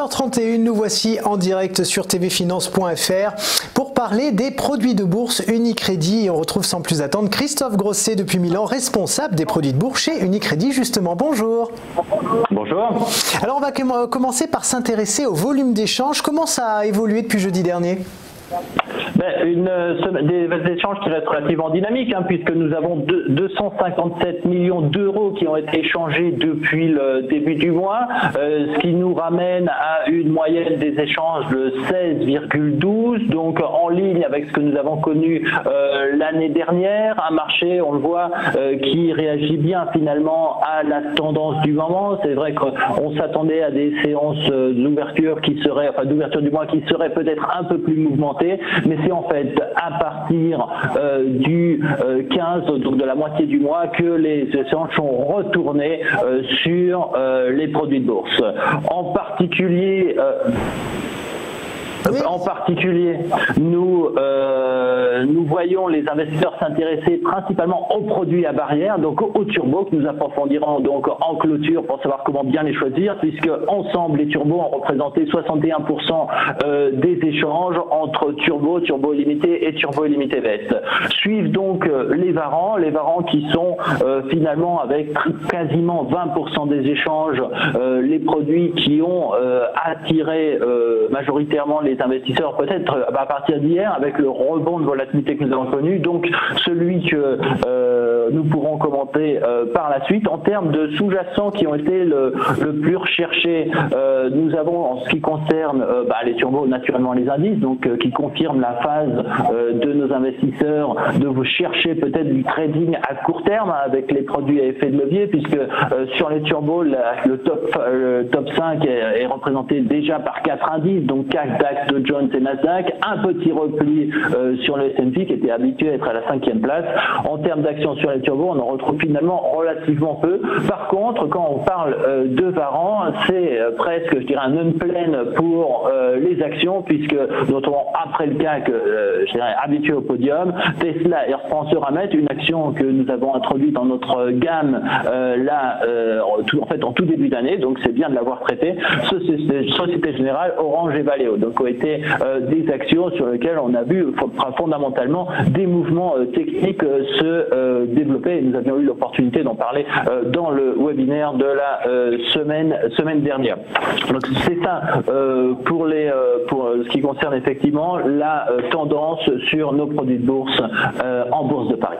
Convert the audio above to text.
18h31, nous voici en direct sur tvfinance.fr pour parler des produits de bourse Unicredit. Et on retrouve sans plus attendre Christophe Grosset depuis Milan, responsable des produits de bourse chez Unicredit justement. Bonjour. Bonjour. Alors on va commencer par s'intéresser au volume d'échanges. Comment ça a évolué depuis jeudi dernier ? Des échanges qui restent relativement dynamiques, puisque nous avons 257 millions d'euros qui ont été échangés depuis le début du mois, ce qui nous ramène à une moyenne des échanges de 16,12, donc en ligne avec ce que nous avons connu l'année dernière. Un marché, on le voit, qui réagit bien finalement à la tendance du moment. C'est vrai qu'on s'attendait à des séances d'ouverture d'ouverture du mois qui seraient peut-être un peu plus mouvementées, mais c'est en fait à partir du 15, donc de la moitié du mois, que les échanges sont retournés sur les produits de bourse. En particulier, nous voyons les investisseurs s'intéresser principalement aux produits à barrière, donc aux turbos, que nous approfondirons donc en clôture pour savoir comment bien les choisir, puisque ensemble les turbos ont représenté 61% des échanges entre turbo, turbo illimité et turbo illimité veste. Suivent donc les varans qui sont finalement avec quasiment 20% des échanges, les produits qui ont attiré majoritairement les investisseurs, peut-être à partir d'hier, avec le rebond de volatilité que nous avons connu, donc celui que nous pourrons commenter par la suite. En termes de sous-jacents qui ont été le plus recherché, nous avons, en ce qui concerne les turbos, naturellement les indices, donc qui confirment la phase de nos investisseurs de vous chercher peut-être du trading à court terme avec les produits à effet de levier, puisque sur les turbos, le top 5 est représenté déjà par 4 indices, donc CAC, DAX, Dow Jones et Nasdaq, un petit repli sur le S&P qui était habitué à être à la 5e place. En termes d'actions sur les turbos, on en retrouve finalement relativement peu. Par contre, quand on parle de varans, c'est presque, je dirais, un unplane pour les actions, puisque notamment après le CAC, je dirais, habitué au podium, Tesla et Air France Eramet, une action que nous avons introduite dans notre gamme en tout début d'année, donc c'est bien de l'avoir traité. Société Générale, Orange et Valeo, donc ont été des actions sur lesquelles on a vu fondamentalement des mouvements techniques se développer, et nous avions eu l'opportunité d'en parler dans le webinaire de la semaine dernière. Donc c'est ça pour ce qui concerne effectivement la tendance sur nos produits de bourse en Bourse de Paris.